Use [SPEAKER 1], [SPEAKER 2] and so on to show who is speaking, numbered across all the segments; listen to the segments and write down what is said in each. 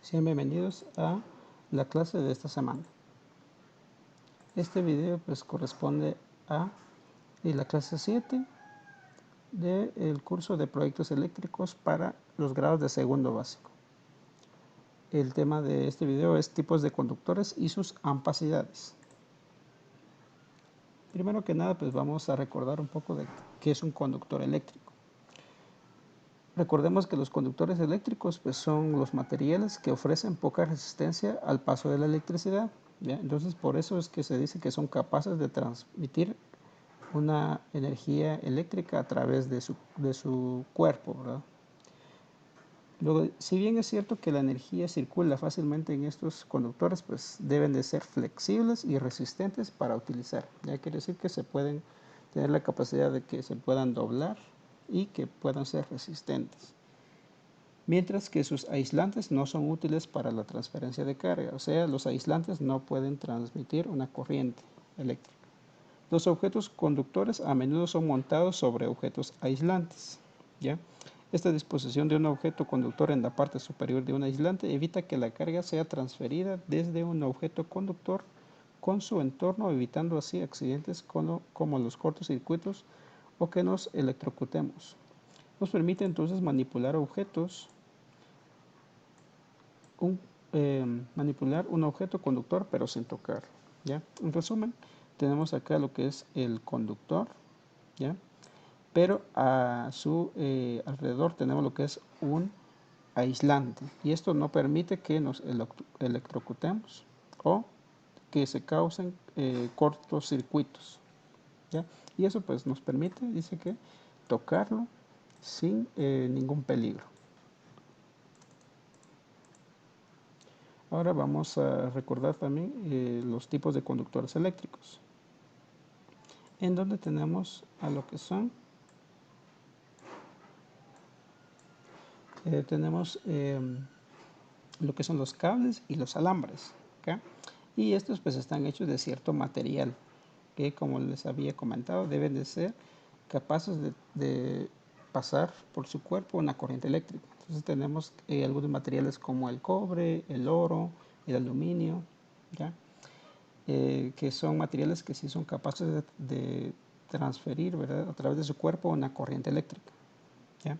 [SPEAKER 1] Sean bienvenidos a la clase de esta semana. Este video pues corresponde a la clase 7 del curso de proyectos eléctricos para los grados de segundo básico. El tema de este video es tipos de conductores y sus ampacidades. Primero que nada pues vamos a recordar un poco de qué es un conductor eléctrico. Recordemos que los conductores eléctricos pues, son los materiales que ofrecen poca resistencia al paso de la electricidad. ¿Ya? Entonces, por eso es que se dice que son capaces de transmitir una energía eléctrica a través de su cuerpo, ¿verdad? Luego, si bien es cierto que la energía circula fácilmente en estos conductores, pues deben de ser flexibles y resistentes para utilizar. Ya quiere decir que se pueden tener la capacidad de que se puedan doblar y que puedan ser resistentes. Mientras que sus aislantes no son útiles para la transferencia de carga, o sea, los aislantes no pueden transmitir una corriente eléctrica. Los objetos conductores a menudo son montados sobre objetos aislantes, ¿ya? Esta disposición de un objeto conductor en la parte superior de un aislante evita que la carga sea transferida desde un objeto conductor con su entorno, evitando así accidentes como los cortocircuitos o que nos electrocutemos. Nos permite entonces manipular objetos, manipular un objeto conductor pero sin tocar, ¿ya? En resumen, tenemos acá lo que es el conductor, ¿ya? Pero a su alrededor tenemos lo que es un aislante y esto no permite que nos electrocutemos o que se causen cortocircuitos, ¿ya? Y eso pues nos permite, dice que, tocarlo sin ningún peligro. Ahora vamos a recordar también los tipos de conductores eléctricos, en donde tenemos a lo que son, lo que son los cables y los alambres, ¿okay? Y estos pues están hechos de cierto material que, como les había comentado, deben de ser capaces de pasar por su cuerpo una corriente eléctrica. Entonces tenemos algunos materiales como el cobre, el oro, el aluminio, ¿ya? Que son materiales que sí son capaces de transferir, ¿verdad?, a través de su cuerpo una corriente eléctrica, ¿ya?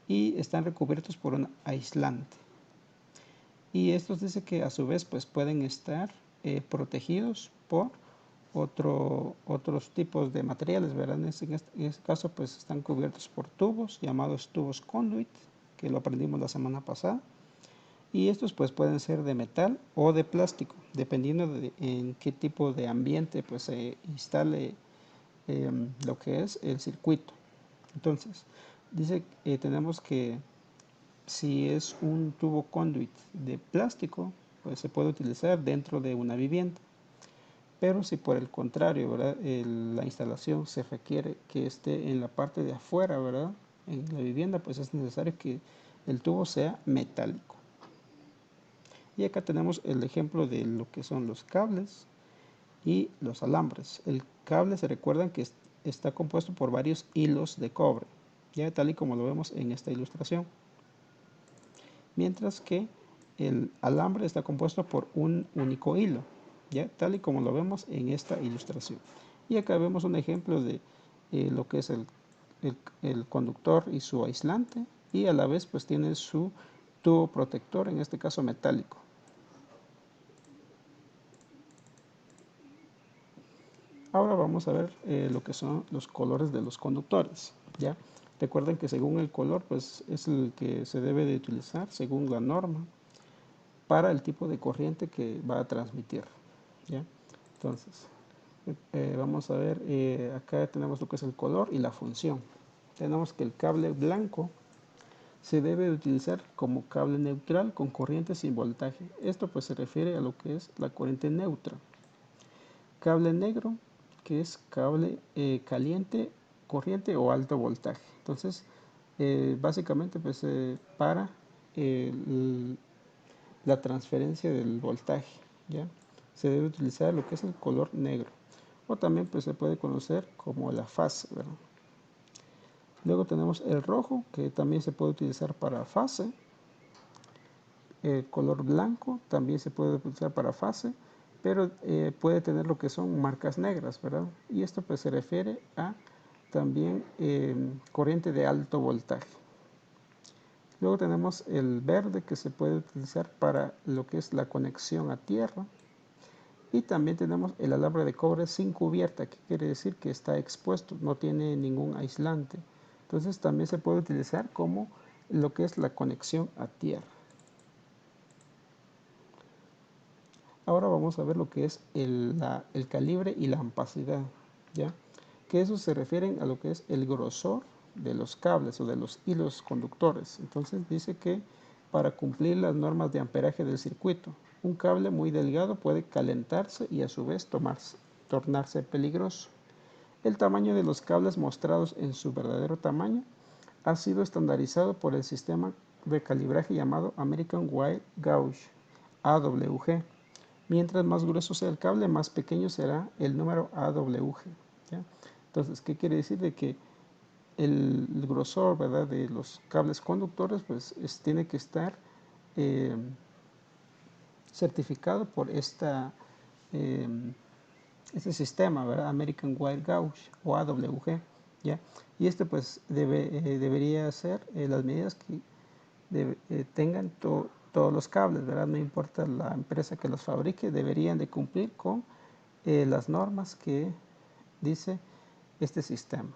[SPEAKER 1] Y están recubiertos por un aislante. Y estos dice que a su vez pues pueden estar protegidos por otros tipos de materiales, ¿verdad? En este caso pues están cubiertos por tubos llamados tubos conduit, que lo aprendimos la semana pasada. Y estos pues pueden ser de metal o de plástico, dependiendo de en qué tipo de ambiente pues se instale lo que es el circuito. Entonces, dice que tenemos que si es un tubo conduit de plástico, pues se puede utilizar dentro de una vivienda. Pero si por el contrario, ¿verdad?, la instalación se requiere que esté en la parte de afuera, ¿verdad?, en la vivienda, pues es necesario que el tubo sea metálico. Y acá tenemos el ejemplo de lo que son los cables y los alambres. El cable, se recuerdan que está compuesto por varios hilos de cobre, ya tal y como lo vemos en esta ilustración. Mientras que el alambre está compuesto por un único hilo, ya tal y como lo vemos en esta ilustración. Y acá vemos un ejemplo de lo que es el conductor y su aislante, y a la vez pues tiene su tubo protector, en este caso metálico. Ahora vamos a ver lo que son los colores de los conductores, ¿ya? Recuerden que según el color, pues es el que se debe de utilizar según la norma para el tipo de corriente que va a transmitir, ¿ya? Entonces, vamos a ver, acá tenemos lo que es el color y la función. Tenemos que el cable blanco se debe de utilizar como cable neutral con corriente sin voltaje. Esto pues se refiere a lo que es la corriente neutra. Cable negro, que es cable caliente, corriente o alto voltaje. Entonces, básicamente pues para la transferencia del voltaje, ¿ya? Se debe utilizar lo que es el color negro, o también pues se puede conocer como la fase, ¿verdad? Luego tenemos el rojo, que también se puede utilizar para fase. color blanco, también se puede utilizar para fase, pero puede tener lo que son marcas negras, ¿verdad? Y esto pues se refiere a también corriente de alto voltaje. Luego tenemos el verde, que se puede utilizar para lo que es la conexión a tierra. Y también tenemos el alambre de cobre sin cubierta, que quiere decir que está expuesto, no tiene ningún aislante. Entonces también se puede utilizar como lo que es la conexión a tierra. Ahora vamos a ver lo que es el calibre y la ampacidad, ¿ya? Que eso se refieren a lo que es el grosor de los cables o de los hilos conductores. Entonces dice que para cumplir las normas de amperaje del circuito, un cable muy delgado puede calentarse y a su vez tornarse peligroso. El tamaño de los cables mostrados en su verdadero tamaño ha sido estandarizado por el sistema de calibraje llamado American Wire Gauge, AWG. Mientras más grueso sea el cable, más pequeño será el número AWG, ¿ya? Entonces, ¿qué quiere decir? De que el grosor, ¿verdad?, de los cables conductores pues tiene que estar eh, certificado por eh, este sistema, ¿verdad? American Wire Gauge o AWG, ¿ya? Y este pues debería ser las medidas que tengan todos los cables, ¿verdad? No importa la empresa que los fabrique, deberían de cumplir con las normas que dice este sistema.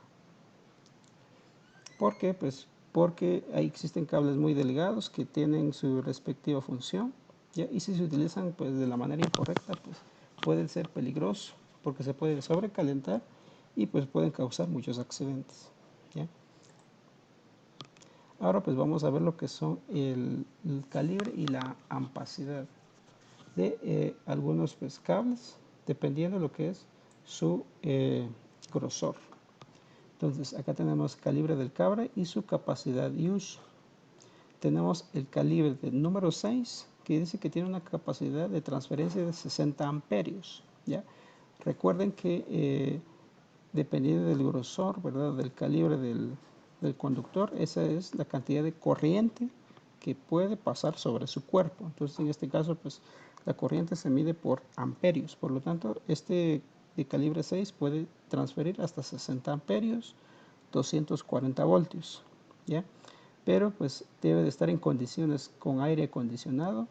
[SPEAKER 1] ¿Por qué? Pues porque ahí existen cables muy delgados que tienen su respectiva función, ¿ya? Y si se utilizan pues de la manera incorrecta, pues pueden ser peligrosos porque se puede sobrecalentar y pues pueden causar muchos accidentes, ¿ya? Ahora pues vamos a ver lo que son el calibre y la ampacidad de algunos pues, cables, dependiendo de lo que es su grosor. Entonces acá tenemos calibre del cable y su capacidad de uso. Tenemos el calibre del número 6, que dice que tiene una capacidad de transferencia de 60 amperios, ¿ya? Recuerden que dependiendo del grosor, ¿verdad?, del calibre del conductor, esa es la cantidad de corriente que puede pasar sobre su cuerpo. Entonces, en este caso, pues la corriente se mide por amperios. Por lo tanto, este de calibre 6 puede transferir hasta 60 amperios, 240 voltios, ¿ya? Pero pues debe de estar en condiciones con aire acondicionado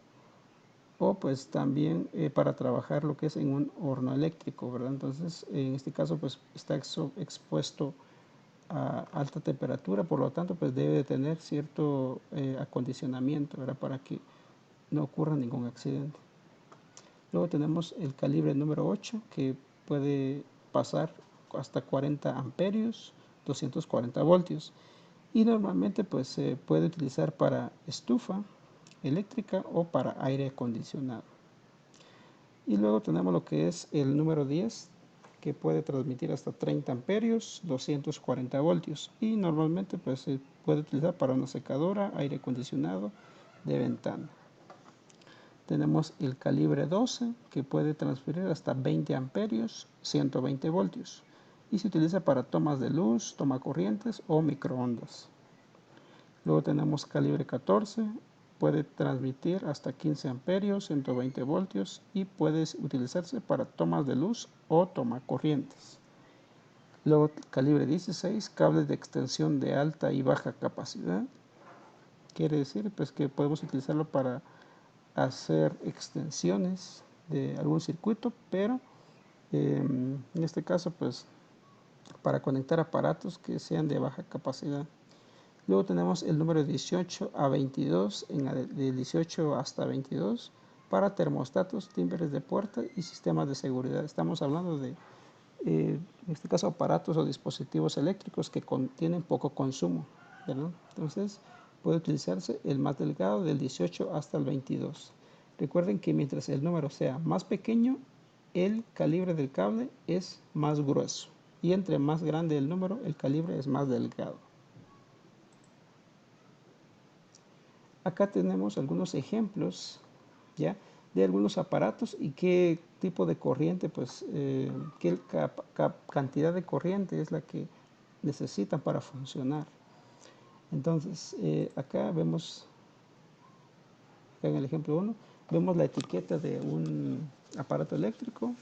[SPEAKER 1] o pues también para trabajar lo que es en un horno eléctrico, ¿verdad? Entonces, en este caso pues está expuesto a alta temperatura, por lo tanto pues debe de tener cierto acondicionamiento, ¿verdad?, para que no ocurra ningún accidente. Luego tenemos el calibre número 8, que puede pasar hasta 40 amperios, 240 voltios, y normalmente pues se puede utilizar para estufa eléctrica o para aire acondicionado. Y luego tenemos lo que es el número 10, que puede transmitir hasta 30 amperios, 240 voltios, y normalmente pues se puede utilizar para una secadora, aire acondicionado de ventana. Tenemos el calibre 12, que puede transferir hasta 20 amperios, 120 voltios, y se utiliza para tomas de luz, tomacorrientes o microondas. Luego tenemos calibre 14, puede transmitir hasta 15 amperios, 120 voltios y puede utilizarse para tomas de luz o tomacorrientes. Luego calibre 16, cables de extensión de alta y baja capacidad. Quiere decir pues que podemos utilizarlo para hacer extensiones de algún circuito, pero en este caso pues para conectar aparatos que sean de baja capacidad. Luego tenemos el número 18 a 22, de 18 hasta 22, para termostatos, timbres de puerta y sistemas de seguridad. Estamos hablando de, en este caso, aparatos o dispositivos eléctricos que tienen poco consumo, ¿verdad? Entonces, puede utilizarse el más delgado del 18 hasta el 22. Recuerden que mientras el número sea más pequeño, el calibre del cable es más grueso. Y entre más grande el número, el calibre es más delgado. Acá tenemos algunos ejemplos, ¿ya?, de algunos aparatos y qué tipo de corriente, pues, qué cantidad de corriente es la que necesitan para funcionar. Entonces, acá vemos Acá en el ejemplo 1 vemos la etiqueta de un aparato eléctrico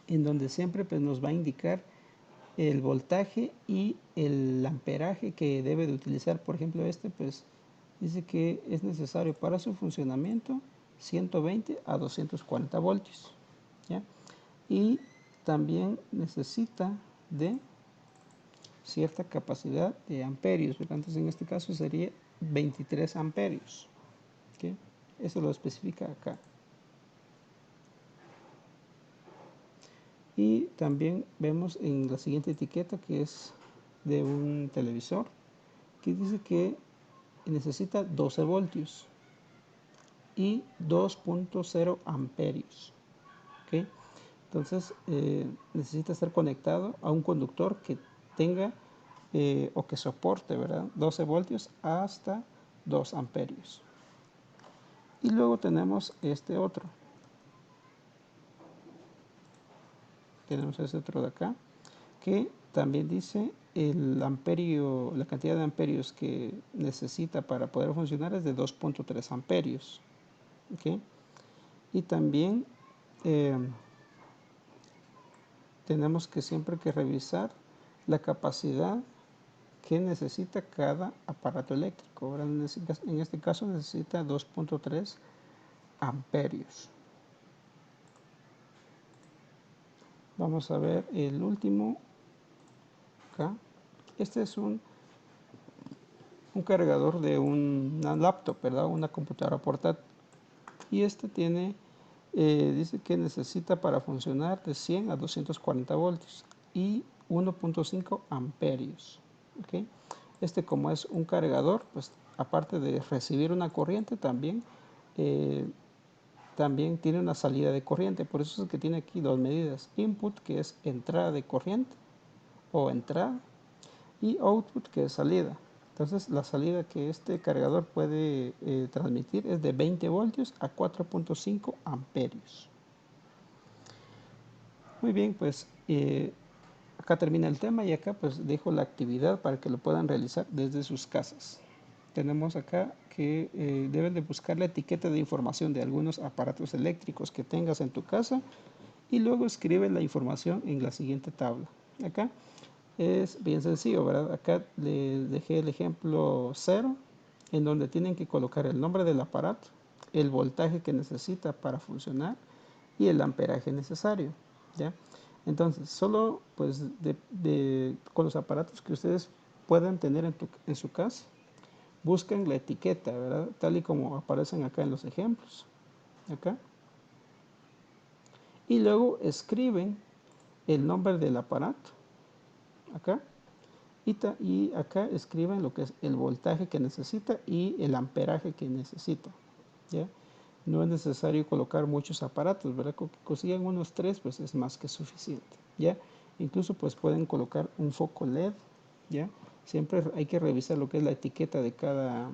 [SPEAKER 1] en donde siempre pues, nos va a indicar el voltaje y el amperaje que debe de utilizar. Por ejemplo, pues dice que es necesario para su funcionamiento 120 a 240 voltios, ¿ya? Y también necesita de cierta capacidad de amperios, entonces en este caso sería 23 amperios, ¿okay? Eso lo especifica acá. Y también vemos en la siguiente etiqueta que es de un televisor que dice que necesita 12 voltios y 2.0 amperios, ¿okay? Entonces necesita estar conectado a un conductor que tenga o que soporte, ¿verdad? 12 voltios hasta 2 amperios. Y luego tenemos este otro. Tenemos este otro de acá, que también dice el amperio, la cantidad de amperios que necesita para poder funcionar es de 2.3 amperios. ¿Okay? Y también tenemos que siempre que revisar la capacidad que necesita cada aparato eléctrico. En este caso necesita 2.3 amperios. Vamos a ver el último acá. Este es un cargador de una laptop, ¿verdad? Una computadora portátil. Y este tiene, dice que necesita para funcionar de 100 a 240 voltios y 1.5 amperios. ¿Okay? Este, como es un cargador, pues aparte de recibir una corriente, también tiene una salida de corriente. Por eso es que tiene aquí dos medidas: input, que es entrada de corriente o entrada, y output, que es salida. Entonces la salida que este cargador puede transmitir es de 20 voltios a 4.5 amperios. Muy bien, pues acá termina el tema y acá pues dejo la actividad para que lo puedan realizar desde sus casas. Tenemos acá que deben de buscar la etiqueta de información de algunos aparatos eléctricos que tengas en tu casa y luego escribe la información en la siguiente tabla. Acá es bien sencillo, ¿verdad? Acá les dejé el ejemplo 0, en donde tienen que colocar el nombre del aparato, el voltaje que necesita para funcionar y el amperaje necesario, ¿ya? Entonces, solo pues con los aparatos que ustedes puedan tener en su casa, busquen la etiqueta, ¿verdad? Tal y como aparecen acá en los ejemplos, acá. Y luego escriben el nombre del aparato, acá. Y acá escriben lo que es el voltaje que necesita y el amperaje que necesita, ¿ya? No es necesario colocar muchos aparatos, ¿verdad? Con que consigan unos 3, pues es más que suficiente, ¿ya? Incluso pues pueden colocar un foco LED, ¿ya? Siempre hay que revisar lo que es la etiqueta de cada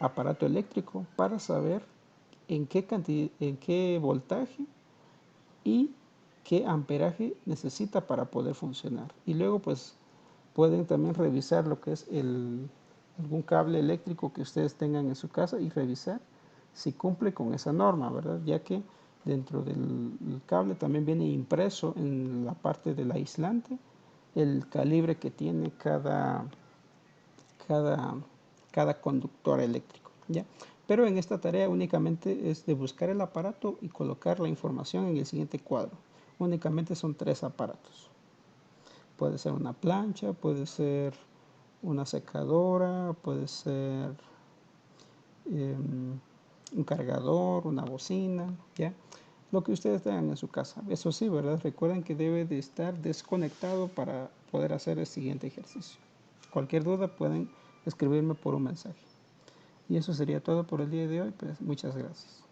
[SPEAKER 1] aparato eléctrico para saber en qué voltaje y qué amperaje necesita para poder funcionar. Y luego pues pueden también revisar lo que es algún cable eléctrico que ustedes tengan en su casa y revisar si cumple con esa norma, ¿verdad? Ya que dentro del cable también viene impreso en la parte del aislante el calibre que tiene cada conductor eléctrico, ¿ya? Pero en esta tarea únicamente es de buscar el aparato y colocar la información en el siguiente cuadro. Únicamente son 3 aparatos. Puede ser una plancha, puede ser una secadora, puede ser un cargador, una bocina, ¿ya? Lo que ustedes tengan en su casa. Eso sí, ¿verdad? Recuerden que debe de estar desconectado para poder hacer el siguiente ejercicio. Cualquier duda pueden escribirme por un mensaje. Y eso sería todo por el día de hoy. Pues muchas gracias.